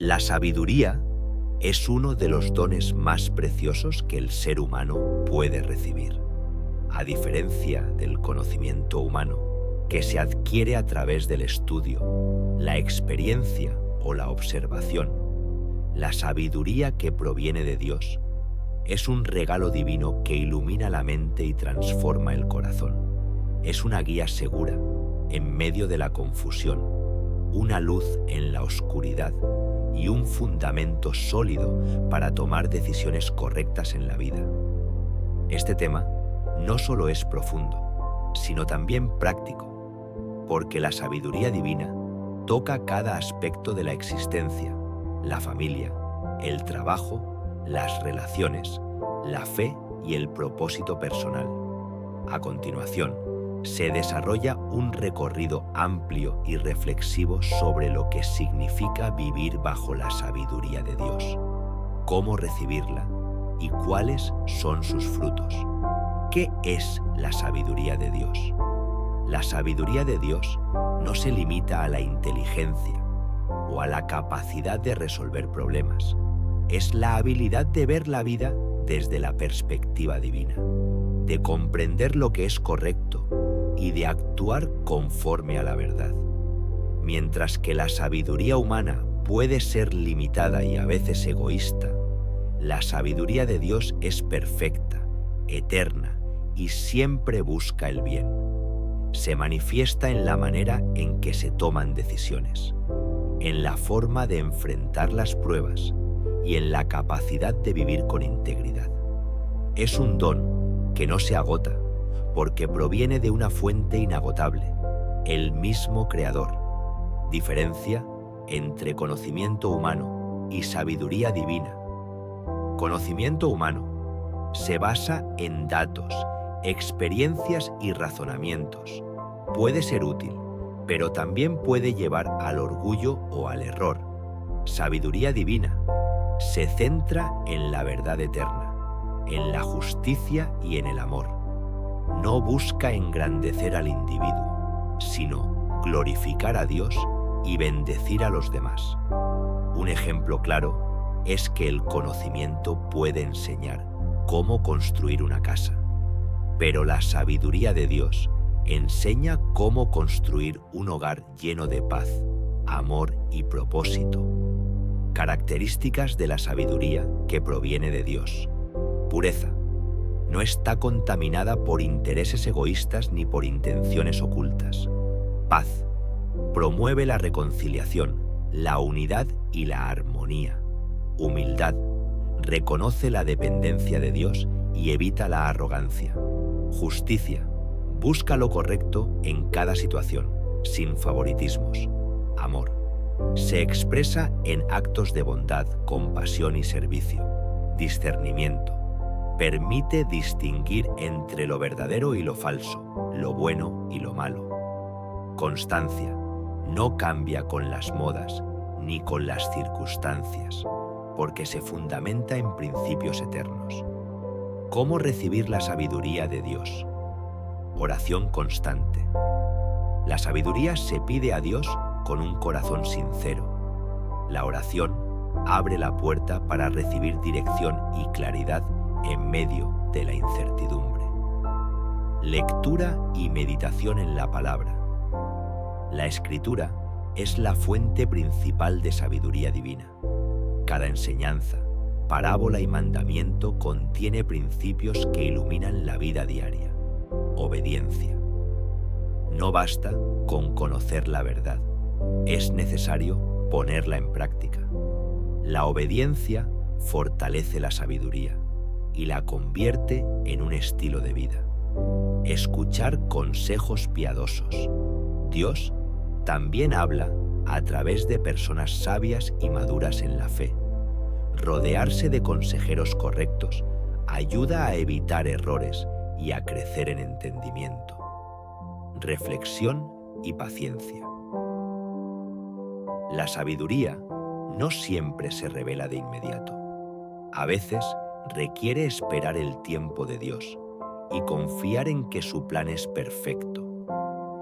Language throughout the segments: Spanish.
La sabiduría es uno de los dones más preciosos que el ser humano puede recibir. A diferencia del conocimiento humano, que se adquiere a través del estudio, la experiencia o la observación, la sabiduría que proviene de Dios es un regalo divino que ilumina la mente y transforma el corazón. Es una guía segura en medio de la confusión, una luz en la oscuridad y un fundamento sólido para tomar decisiones correctas en la vida. Este tema no solo es profundo, sino también práctico, porque la sabiduría divina toca cada aspecto de la existencia: la familia, el trabajo, las relaciones, la fe y el propósito personal. A continuación, se desarrolla un recorrido amplio y reflexivo sobre lo que significa vivir bajo la sabiduría de Dios, cómo recibirla y cuáles son sus frutos. ¿Qué es la sabiduría de Dios? La sabiduría de Dios no se limita a la inteligencia o a la capacidad de resolver problemas. Es la habilidad de ver la vida desde la perspectiva divina, de comprender lo que es correcto y de actuar conforme a la verdad. Mientras que la sabiduría humana puede ser limitada y a veces egoísta, la sabiduría de Dios es perfecta, eterna y siempre busca el bien. Se manifiesta en la manera en que se toman decisiones, en la forma de enfrentar las pruebas y en la capacidad de vivir con integridad. Es un don que no se agota, porque proviene de una fuente inagotable, el mismo Creador. Diferencia entre conocimiento humano y sabiduría divina. Conocimiento humano se basa en datos, experiencias y razonamientos. Puede ser útil, pero también puede llevar al orgullo o al error. Sabiduría divina se centra en la verdad eterna, en la justicia y en el amor. No busca engrandecer al individuo, sino glorificar a Dios y bendecir a los demás. Un ejemplo claro es que el conocimiento puede enseñar cómo construir una casa, pero la sabiduría de Dios enseña cómo construir un hogar lleno de paz, amor y propósito. Características de la sabiduría que proviene de Dios. Pureza. No está contaminada por intereses egoístas ni por intenciones ocultas. Paz. Promueve la reconciliación, la unidad y la armonía. Humildad. Reconoce la dependencia de Dios y evita la arrogancia. Justicia. Busca lo correcto en cada situación, sin favoritismos. Amor. Se expresa en actos de bondad, compasión y servicio. Discernimiento. Permite distinguir entre lo verdadero y lo falso, lo bueno y lo malo. Constancia. No cambia con las modas ni con las circunstancias, porque se fundamenta en principios eternos. ¿Cómo recibir la sabiduría de Dios? Oración constante. La sabiduría se pide a Dios con un corazón sincero. La oración abre la puerta para recibir dirección y claridad en medio de la incertidumbre. Lectura y meditación en la palabra. La Escritura es la fuente principal de sabiduría divina. Cada enseñanza, parábola y mandamiento contiene principios que iluminan la vida diaria. Obediencia. No basta con conocer la verdad, es necesario ponerla en práctica. La obediencia fortalece la sabiduría y la convierte en un estilo de vida. Escuchar consejos piadosos. Dios también habla a través de personas sabias y maduras en la fe. Rodearse de consejeros correctos ayuda a evitar errores y a crecer en entendimiento. Reflexión y paciencia. La sabiduría no siempre se revela de inmediato. A veces requiere esperar el tiempo de Dios y confiar en que su plan es perfecto.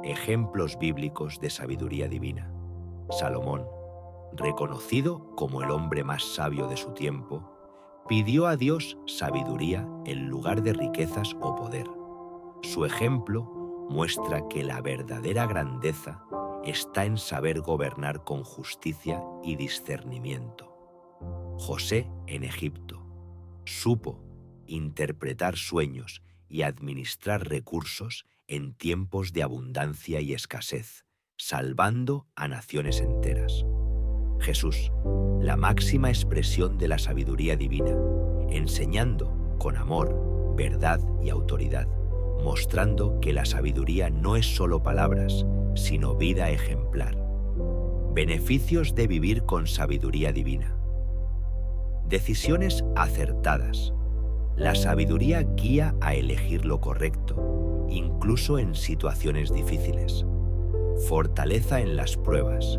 Ejemplos bíblicos de sabiduría divina: Salomón, reconocido como el hombre más sabio de su tiempo, pidió a Dios sabiduría en lugar de riquezas o poder. Su ejemplo muestra que la verdadera grandeza está en saber gobernar con justicia y discernimiento. José en Egipto supo interpretar sueños y administrar recursos en tiempos de abundancia y escasez, salvando a naciones enteras. Jesús, la máxima expresión de la sabiduría divina, enseñando con amor, verdad y autoridad, mostrando que la sabiduría no es solo palabras, sino vida ejemplar. Beneficios de vivir con sabiduría divina. Decisiones acertadas. La sabiduría guía a elegir lo correcto, incluso en situaciones difíciles. Fortaleza en las pruebas.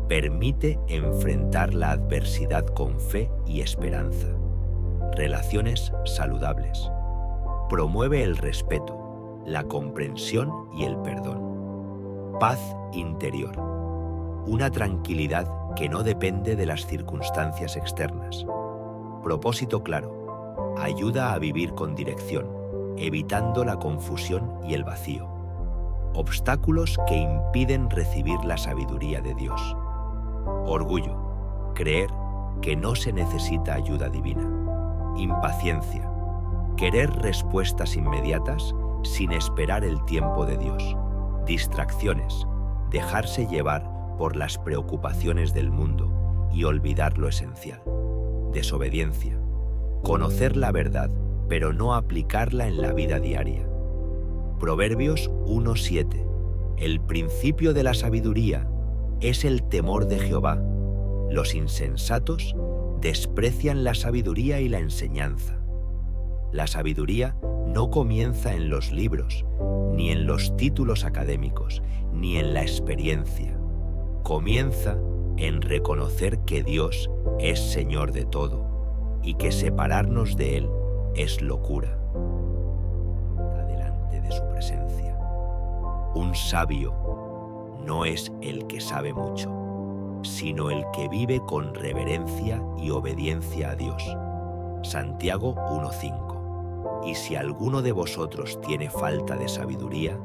Permite enfrentar la adversidad con fe y esperanza. Relaciones saludables. Promueve el respeto, la comprensión y el perdón. Paz interior. Una tranquilidad que no depende de las circunstancias externas. Propósito claro. Ayuda a vivir con dirección, evitando la confusión y el vacío. Obstáculos que impiden recibir la sabiduría de Dios. Orgullo. Creer que no se necesita ayuda divina. Impaciencia. Querer respuestas inmediatas sin esperar el tiempo de Dios. Distracciones. Dejarse llevar por las preocupaciones del mundo y olvidar lo esencial. Desobediencia. Conocer la verdad, pero no aplicarla en la vida diaria. Proverbios 1:7. El principio de la sabiduría es el temor de Jehová. Los insensatos desprecian la sabiduría y la enseñanza. La sabiduría no comienza en los libros, ni en los títulos académicos, ni en la experiencia. Comienza en reconocer que Dios es Señor de todo y que separarnos de Él es locura. Delante de su presencia. Un sabio no es el que sabe mucho, sino el que vive con reverencia y obediencia a Dios. Santiago 1:5. Y si alguno de vosotros tiene falta de sabiduría,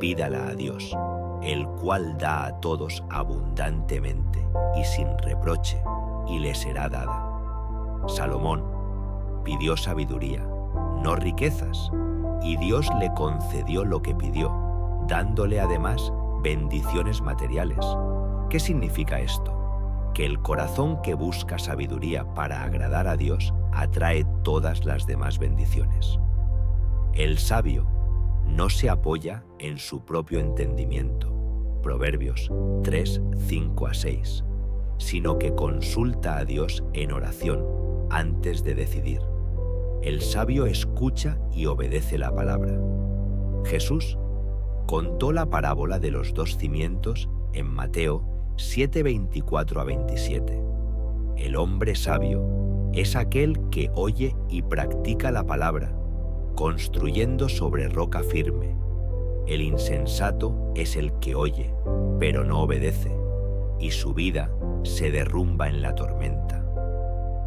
pídala a Dios, el cual da a todos abundantemente y sin reproche, y le será dada. Salomón pidió sabiduría, no riquezas, y Dios le concedió lo que pidió, dándole además bendiciones materiales. ¿Qué significa esto? Que el corazón que busca sabiduría para agradar a Dios atrae todas las demás bendiciones. El sabio no se apoya en su propio entendimiento, Proverbios 3:5-6, sino que consulta a Dios en oración antes de decidir. El sabio escucha y obedece la palabra. Jesús contó la parábola de los 2 cimientos en Mateo 7:24-27. El hombre sabio es aquel que oye y practica la palabra, construyendo sobre roca firme. El insensato es el que oye, pero no obedece, y su vida se derrumba en la tormenta.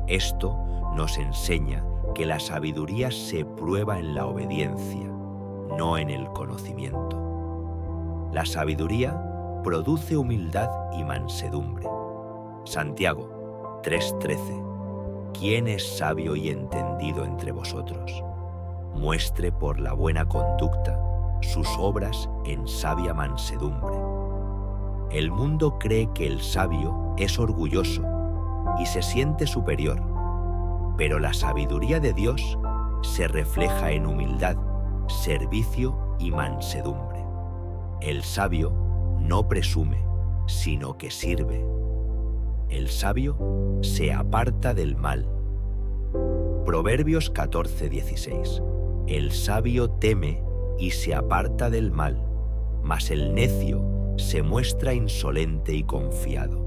Esto nos enseña que la sabiduría se prueba en la obediencia, no en el conocimiento. La sabiduría produce humildad y mansedumbre. Santiago 3:13. ¿Quién es sabio y entendido entre vosotros? Muestre por la buena conducta sus obras en sabia mansedumbre. El mundo cree que el sabio es orgulloso y se siente superior, pero la sabiduría de Dios se refleja en humildad, servicio y mansedumbre. El sabio no presume, sino que sirve. El sabio se aparta del mal. Proverbios 14:16. El sabio teme y se aparta del mal, mas el necio se muestra insolente y confiado.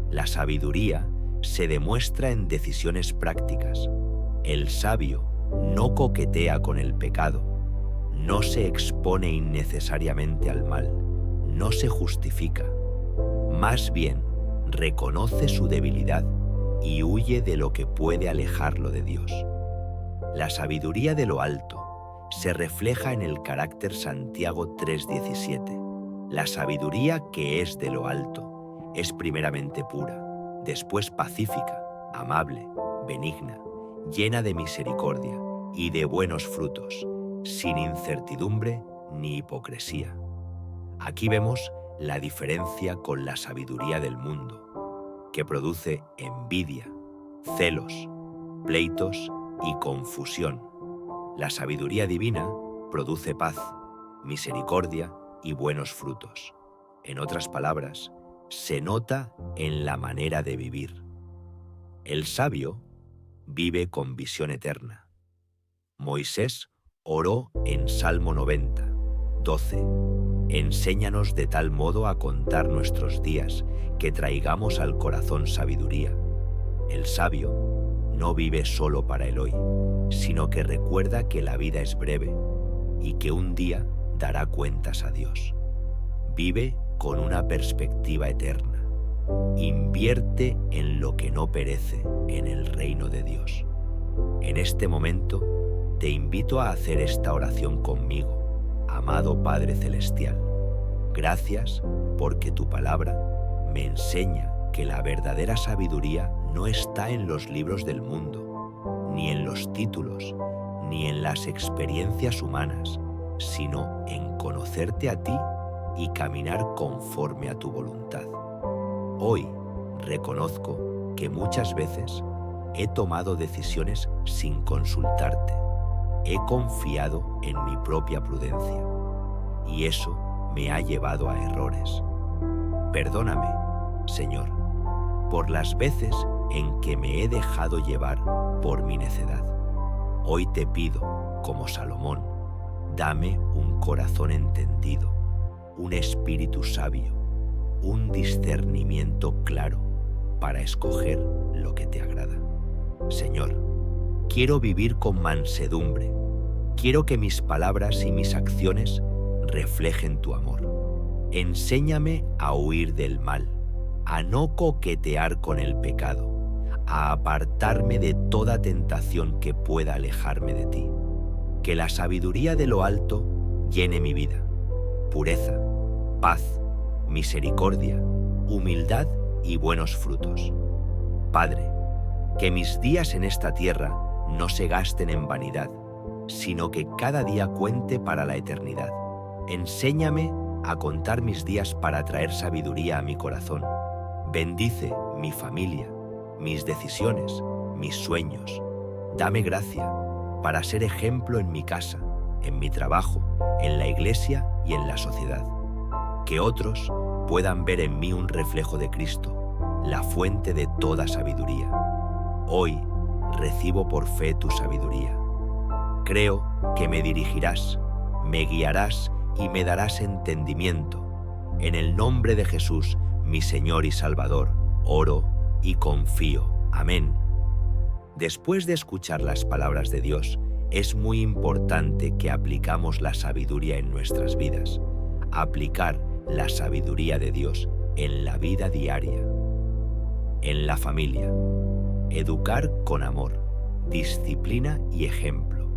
La sabiduría se demuestra en decisiones prácticas. El sabio no coquetea con el pecado, no se expone innecesariamente al mal, no se justifica. Más bien, reconoce su debilidad y huye de lo que puede alejarlo de Dios. La sabiduría de lo alto se refleja en el carácter Santiago 3:17. La sabiduría que es de lo alto es primeramente pura, después pacífica, amable, benigna, llena de misericordia y de buenos frutos, sin incertidumbre ni hipocresía. Aquí vemos la diferencia con la sabiduría del mundo, que produce envidia, celos, pleitos y confusión. La sabiduría divina produce paz, misericordia y buenos frutos. En otras palabras, se nota en la manera de vivir. El sabio vive con visión eterna. Moisés oró en Salmo 90, 12. Enséñanos de tal modo a contar nuestros días que traigamos al corazón sabiduría. El sabio no vive solo para el hoy, sino que recuerda que la vida es breve y que un día dará cuentas a Dios. Vive con una perspectiva eterna. Invierte en lo que no perece en el reino de Dios. En este momento te invito a hacer esta oración conmigo. Amado Padre Celestial, gracias porque tu palabra me enseña que la verdadera sabiduría no está en los libros del mundo, ni en los títulos, ni en las experiencias humanas, sino en conocerte a ti y caminar conforme a tu voluntad. Hoy reconozco que muchas veces he tomado decisiones sin consultarte. He confiado en mi propia prudencia y eso me ha llevado a errores. Perdóname, Señor, por las veces en que me he dejado llevar por mi necedad. Hoy te pido, como Salomón, dame un corazón entendido, un espíritu sabio, un discernimiento claro para escoger lo que te agrada. Señor, quiero vivir con mansedumbre. Quiero que mis palabras y mis acciones reflejen tu amor. Enséñame a huir del mal, a no coquetear con el pecado, a apartarme de toda tentación que pueda alejarme de ti. Que la sabiduría de lo alto llene mi vida. Pureza, paz, misericordia, humildad y buenos frutos. Padre, que mis días en esta tierra no se gasten en vanidad, sino que cada día cuente para la eternidad. Enséñame a contar mis días para traer sabiduría a mi corazón. Bendice mi familia, mis decisiones, mis sueños. Dame gracia para ser ejemplo en mi casa, en mi trabajo, en la iglesia y en la sociedad. Que otros puedan ver en mí un reflejo de Cristo, la fuente de toda sabiduría. Hoy recibo por fe tu sabiduría. Creo que me dirigirás, me guiarás y me darás entendimiento. En el nombre de Jesús, mi Señor y Salvador, oro y confío. Amén. Después de escuchar las palabras de Dios, es muy importante que aplicamos la sabiduría en nuestras vidas. Aplicar la sabiduría de Dios en la vida diaria. En la familia. Educar con amor, disciplina y ejemplo.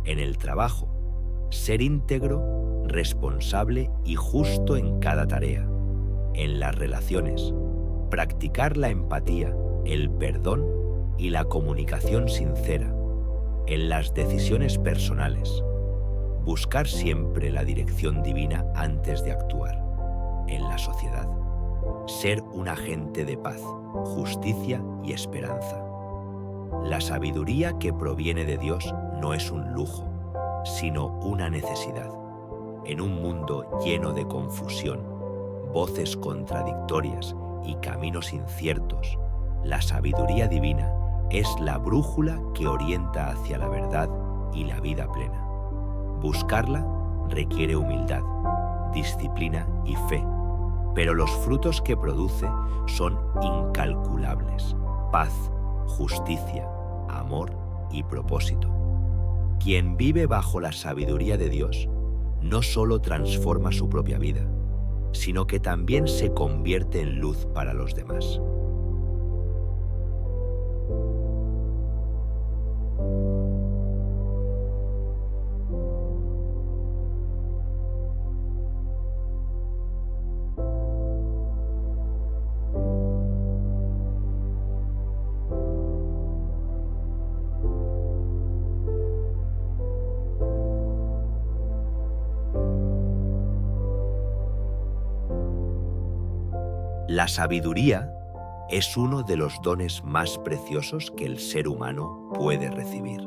En el trabajo. Ser íntegro, responsable y justo en cada tarea. En las relaciones. Practicar la empatía, el perdón y la comunicación sincera. En las decisiones personales. Buscar siempre la dirección divina antes de actuar. En la sociedad. Ser un agente de paz, justicia y esperanza. La sabiduría que proviene de Dios no es un lujo, sino una necesidad. En un mundo lleno de confusión, voces contradictorias y caminos inciertos, la sabiduría divina es la brújula que orienta hacia la verdad y la vida plena. Buscarla requiere humildad, disciplina y fe, pero los frutos que produce son incalculables: paz, justicia, amor y propósito. Quien vive bajo la sabiduría de Dios no solo transforma su propia vida, sino que también se convierte en luz para los demás. La sabiduría es uno de los dones más preciosos que el ser humano puede recibir.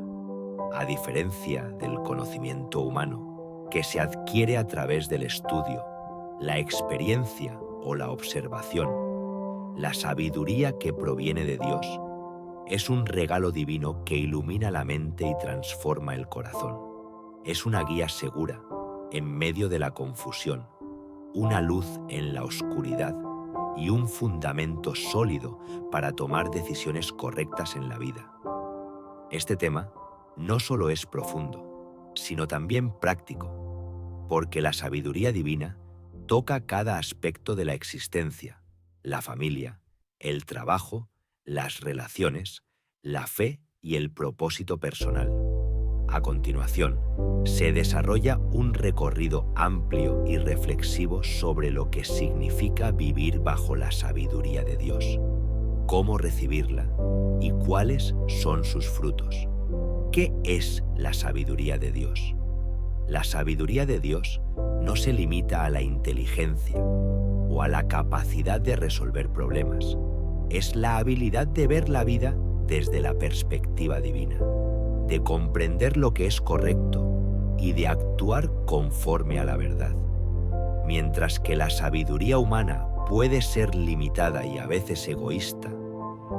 A diferencia del conocimiento humano, que se adquiere a través del estudio, la experiencia o la observación, la sabiduría que proviene de Dios es un regalo divino que ilumina la mente y transforma el corazón. Es una guía segura en medio de la confusión, una luz en la oscuridad y un fundamento sólido para tomar decisiones correctas en la vida. Este tema no solo es profundo, sino también práctico, porque la sabiduría divina toca cada aspecto de la existencia, la familia, el trabajo, las relaciones, la fe y el propósito personal. A continuación, se desarrolla un recorrido amplio y reflexivo sobre lo que significa vivir bajo la sabiduría de Dios, cómo recibirla y cuáles son sus frutos. ¿Qué es la sabiduría de Dios? La sabiduría de Dios no se limita a la inteligencia o a la capacidad de resolver problemas. Es la habilidad de ver la vida desde la perspectiva divina, de comprender lo que es correcto y de actuar conforme a la verdad. Mientras que la sabiduría humana puede ser limitada y a veces egoísta,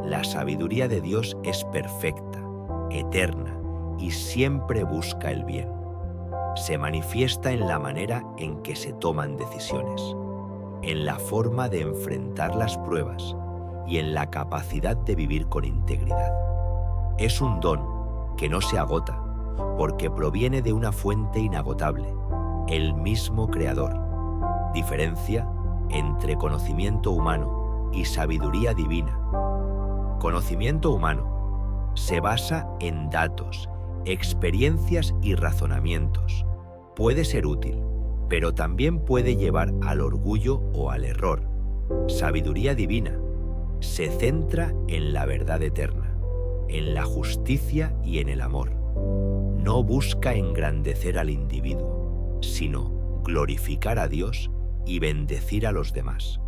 la sabiduría de Dios es perfecta, eterna y siempre busca el bien. Se manifiesta en la manera en que se toman decisiones, en la forma de enfrentar las pruebas y en la capacidad de vivir con integridad. Es un don que no se agota, porque proviene de una fuente inagotable, el mismo Creador. Diferencia entre conocimiento humano y sabiduría divina. Conocimiento humano se basa en datos, experiencias y razonamientos. Puede ser útil, pero también puede llevar al orgullo o al error. Sabiduría divina se centra en la verdad eterna, en la justicia y en el amor. No busca engrandecer al individuo, sino glorificar a Dios y bendecir a los demás.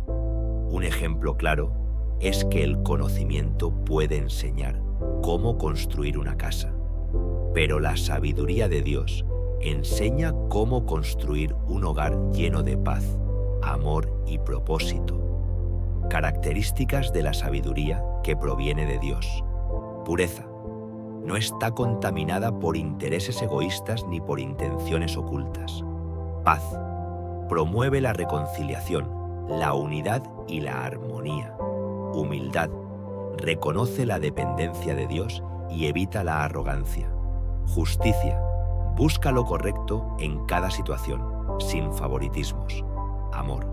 Un ejemplo claro es que el conocimiento puede enseñar cómo construir una casa, pero la sabiduría de Dios enseña cómo construir un hogar lleno de paz, amor y propósito. Características de la sabiduría que proviene de Dios. Pureza. No está contaminada por intereses egoístas ni por intenciones ocultas. Paz. Promueve la reconciliación, la unidad y la armonía. Humildad. Reconoce la dependencia de Dios y evita la arrogancia. Justicia. Busca lo correcto en cada situación, sin favoritismos. Amor.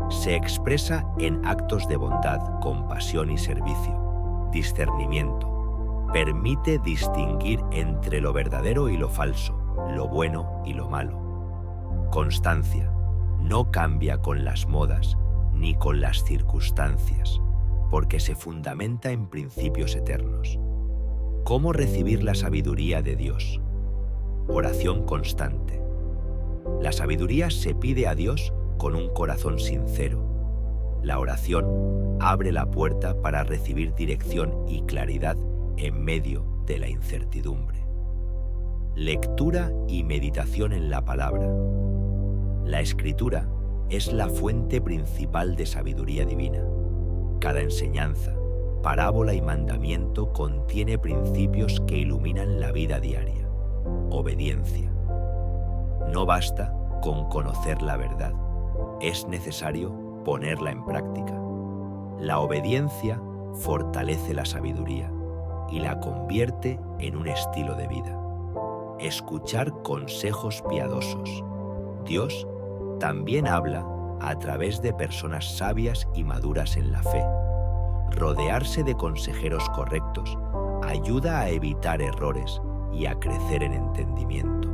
Se expresa en actos de bondad, compasión y servicio. Discernimiento. Permite distinguir entre lo verdadero y lo falso, lo bueno y lo malo. Constancia. No cambia con las modas ni con las circunstancias, porque se fundamenta en principios eternos. ¿Cómo recibir la sabiduría de Dios? Oración constante. La sabiduría se pide a Dios con un corazón sincero. La oración abre la puerta para recibir dirección y claridad en medio de la incertidumbre. Lectura y meditación en la palabra. La Escritura es la fuente principal de sabiduría divina. Cada enseñanza, parábola y mandamiento contiene principios que iluminan la vida diaria. Obediencia. No basta con conocer la verdad, es necesario ponerla en práctica. La obediencia fortalece la sabiduría y la convierte en un estilo de vida. Escuchar consejos piadosos. Dios también habla a través de personas sabias y maduras en la fe. Rodearse de consejeros correctos ayuda a evitar errores y a crecer en entendimiento.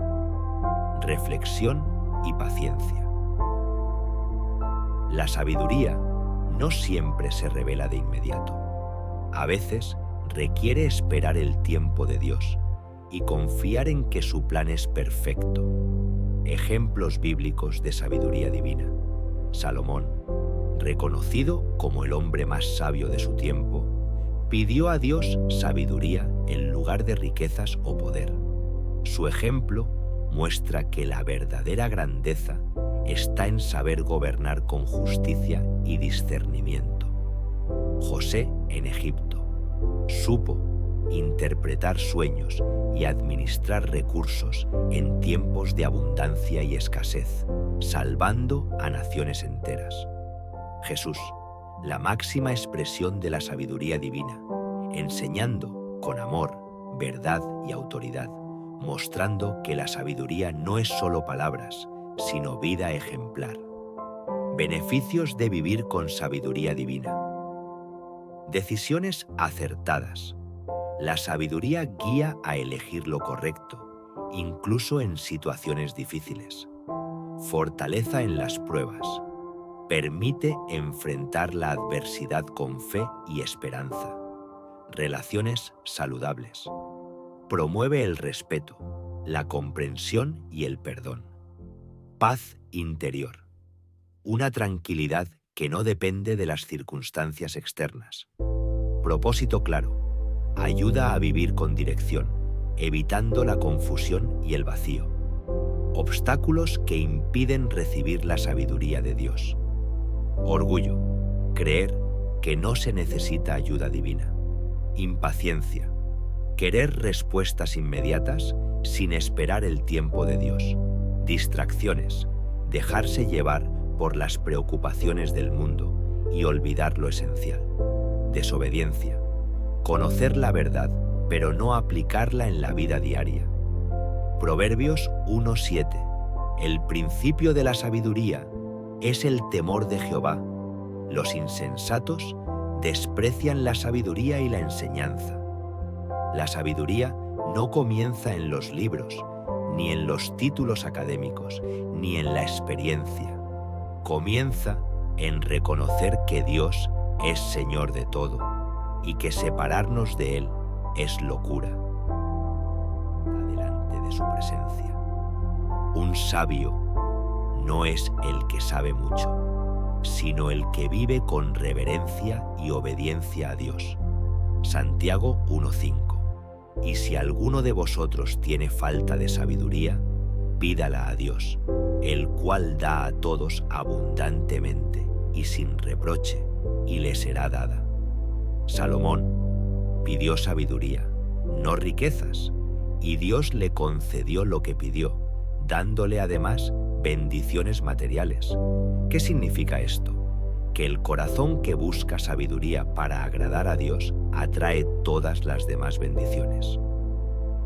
Reflexión y paciencia. La sabiduría no siempre se revela de inmediato. A veces requiere esperar el tiempo de Dios y confiar en que su plan es perfecto. Ejemplos bíblicos de sabiduría divina. Salomón, reconocido como el hombre más sabio de su tiempo, pidió a Dios sabiduría en lugar de riquezas o poder. Su ejemplo muestra que la verdadera grandeza está en saber gobernar con justicia y discernimiento. José en Egipto supo interpretar sueños y administrar recursos en tiempos de abundancia y escasez, salvando a naciones enteras. Jesús, la máxima expresión de la sabiduría divina, enseñando con amor, verdad y autoridad, mostrando que la sabiduría no es solo palabras, sino vida ejemplar. Beneficios de vivir con sabiduría divina. Decisiones acertadas. La sabiduría guía a elegir lo correcto, incluso en situaciones difíciles. Fortaleza en las pruebas. Permite enfrentar la adversidad con fe y esperanza. Relaciones saludables. Promueve el respeto, la comprensión y el perdón. Paz interior. Una tranquilidad que no depende de las circunstancias externas. Propósito claro. Ayuda a vivir con dirección, evitando la confusión y el vacío. Obstáculos que impiden recibir la sabiduría de Dios. Orgullo. Creer que no se necesita ayuda divina. Impaciencia. Querer respuestas inmediatas sin esperar el tiempo de Dios. Distracciones. Dejarse llevar por las preocupaciones del mundo y olvidar lo esencial. Desobediencia. Conocer la verdad, pero no aplicarla en la vida diaria. Proverbios 1:7. El principio de la sabiduría es el temor de Jehová. Los insensatos desprecian la sabiduría y la enseñanza. La sabiduría no comienza en los libros, ni en los títulos académicos, ni en la experiencia. Comienza en reconocer que Dios es Señor de todo y que separarnos de Él es locura. Delante de su presencia. Un sabio no es el que sabe mucho, sino el que vive con reverencia y obediencia a Dios. Santiago 1:5. Y si alguno de vosotros tiene falta de sabiduría, pídala a Dios, el cual da a todos abundantemente y sin reproche, y le será dada. Salomón pidió sabiduría, no riquezas, y Dios le concedió lo que pidió, dándole además bendiciones materiales. ¿Qué significa esto? Que el corazón que busca sabiduría para agradar a Dios atrae todas las demás bendiciones.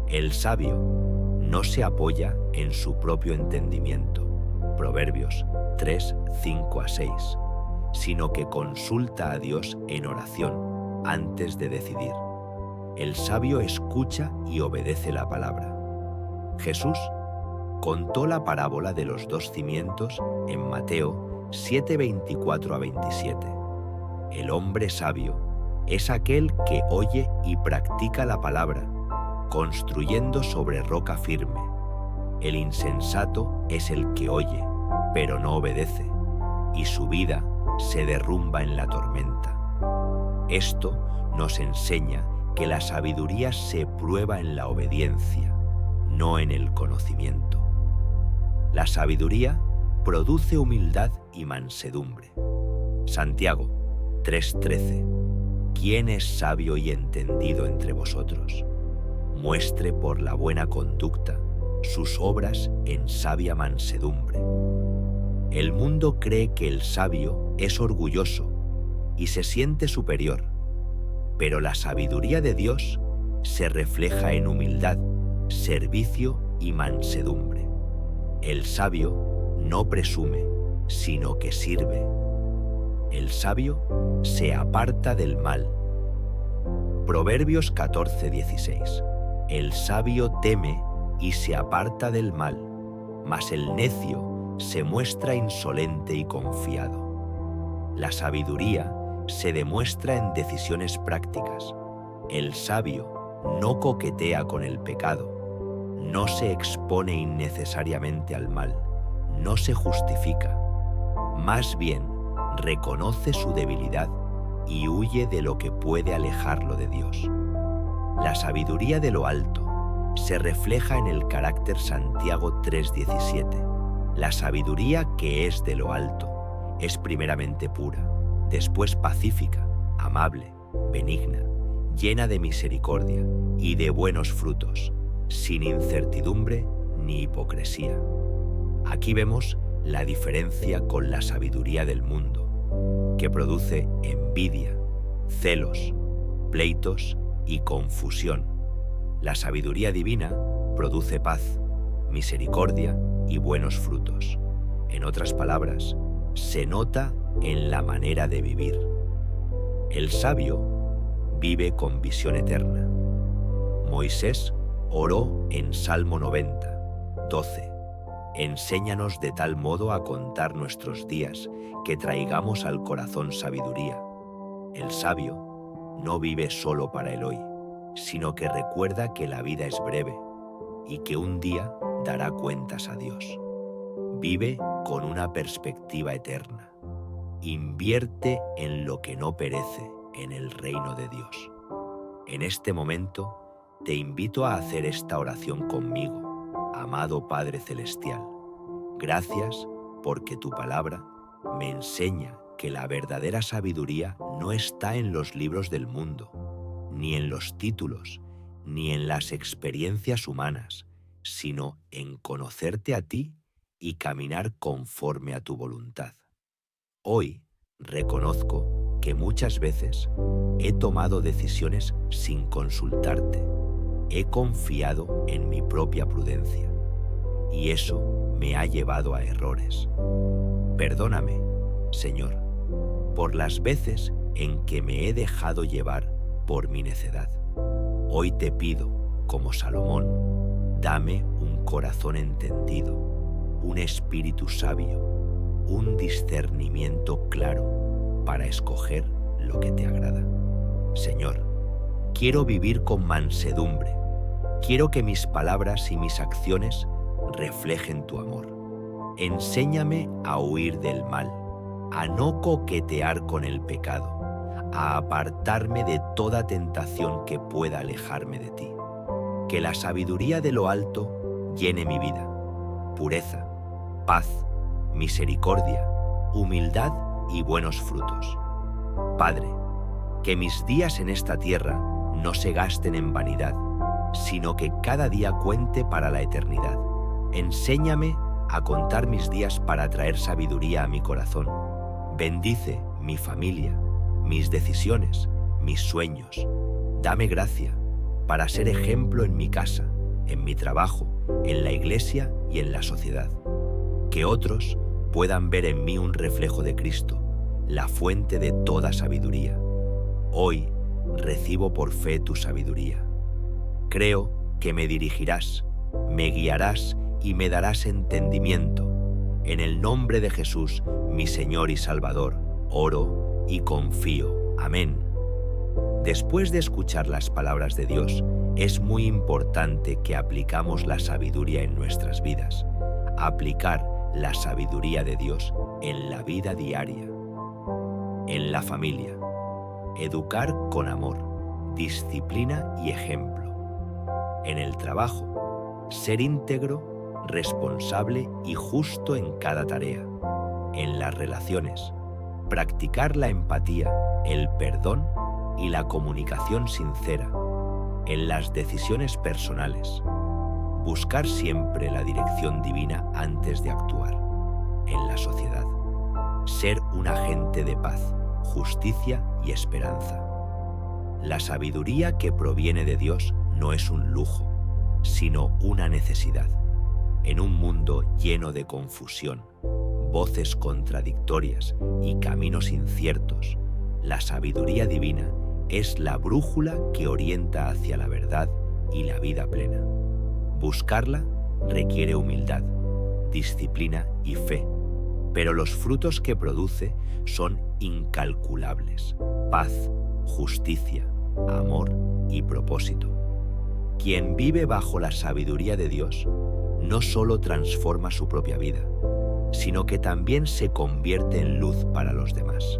El sabio no se apoya en su propio entendimiento, Proverbios 3:5-6, sino que consulta a Dios en oración antes de decidir. El sabio escucha y obedece la palabra. Jesús contó la parábola de los 2 cimientos en Mateo 7:24-27. El hombre sabio es aquel que oye y practica la palabra, construyendo sobre roca firme. El insensato es el que oye, pero no obedece, y su vida se derrumba en la tormenta. Esto nos enseña que la sabiduría se prueba en la obediencia, no en el conocimiento. La sabiduría produce humildad y mansedumbre. Santiago 3:13. ¿Quién es sabio y entendido entre vosotros? Muestre por la buena conducta sus obras en sabia mansedumbre. El mundo cree que el sabio es orgulloso y se siente superior, pero la sabiduría de Dios se refleja en humildad, servicio y mansedumbre. El sabio no presume, sino que sirve. El sabio se aparta del mal. Proverbios 14:16. El sabio teme y se aparta del mal, mas el necio se muestra insolente y confiado. La sabiduría se demuestra en decisiones prácticas. El sabio no coquetea con el pecado, no se expone innecesariamente al mal, no se justifica. Más bien, reconoce su debilidad y huye de lo que puede alejarlo de Dios. La sabiduría de lo alto se refleja en el carácter Santiago 3:17. La sabiduría que es de lo alto es primeramente pura, después pacífica, amable, benigna, llena de misericordia y de buenos frutos, sin incertidumbre ni hipocresía. Aquí vemos la diferencia con la sabiduría del mundo, que produce envidia, celos, pleitos y confusión. La sabiduría divina produce paz, misericordia y buenos frutos. En otras palabras, se nota en la manera de vivir. El sabio vive con visión eterna. Moisés oró en Salmo 90:12. Enséñanos de tal modo a contar nuestros días que traigamos al corazón sabiduría. El sabio no vive solo para el hoy, sino que recuerda que la vida es breve y que un día dará cuentas a Dios. Vive con una perspectiva eterna. Invierte en lo que no perece, en el reino de Dios. En este momento, te invito a hacer esta oración conmigo, amado Padre Celestial. Gracias porque tu palabra me enseña que la verdadera sabiduría no está en los libros del mundo, ni en los títulos, ni en las experiencias humanas, sino en conocerte a ti y caminar conforme a tu voluntad. Hoy reconozco que muchas veces he tomado decisiones sin consultarte. He confiado en mi propia prudencia y eso me ha llevado a errores. Perdóname, Señor, por las veces en que me he dejado llevar por mi necedad. Hoy te pido, como Salomón, dame un corazón entendido, un espíritu sabio, un discernimiento claro para escoger lo que te agrada. Señor, quiero vivir con mansedumbre. Quiero que mis palabras y mis acciones reflejen tu amor. Enséñame a huir del mal, a no coquetear con el pecado, a apartarme de toda tentación que pueda alejarme de ti. Que la sabiduría de lo alto llene mi vida. Pureza, paz, misericordia, humildad y buenos frutos. Padre, que mis días en esta tierra no se gasten en vanidad, sino que cada día cuente para la eternidad. Enséñame a contar mis días para traer sabiduría a mi corazón. Bendice mi familia, mis decisiones, mis sueños. Dame gracia para ser ejemplo en mi casa, en mi trabajo, en la iglesia y en la sociedad. Que otros puedan ver en mí un reflejo de Cristo, la fuente de toda sabiduría. Hoy recibo por fe tu sabiduría. Creo que me dirigirás, me guiarás y me darás entendimiento. En el nombre de Jesús, mi Señor y Salvador, oro y confío. Amén. Después de escuchar las palabras de Dios, es muy importante que aplicamos la sabiduría en nuestras vidas. Aplicar la sabiduría de Dios en la vida diaria. En la familia. Educar con amor, disciplina y ejemplo. En el trabajo. Ser íntegro, responsable y justo en cada tarea. En las relaciones. Practicar la empatía, el perdón y la comunicación sincera. En las decisiones personales. Buscar siempre la dirección divina antes de actuar. En la sociedad. Ser un agente de paz, justicia y esperanza. La sabiduría que proviene de Dios no es un lujo, sino una necesidad. En un mundo lleno de confusión, voces contradictorias y caminos inciertos, la sabiduría divina es la brújula que orienta hacia la verdad y la vida plena. Buscarla requiere humildad, disciplina y fe, pero los frutos que produce son incalculables: paz, justicia, amor y propósito. Quien vive bajo la sabiduría de Dios no solo transforma su propia vida, sino que también se convierte en luz para los demás.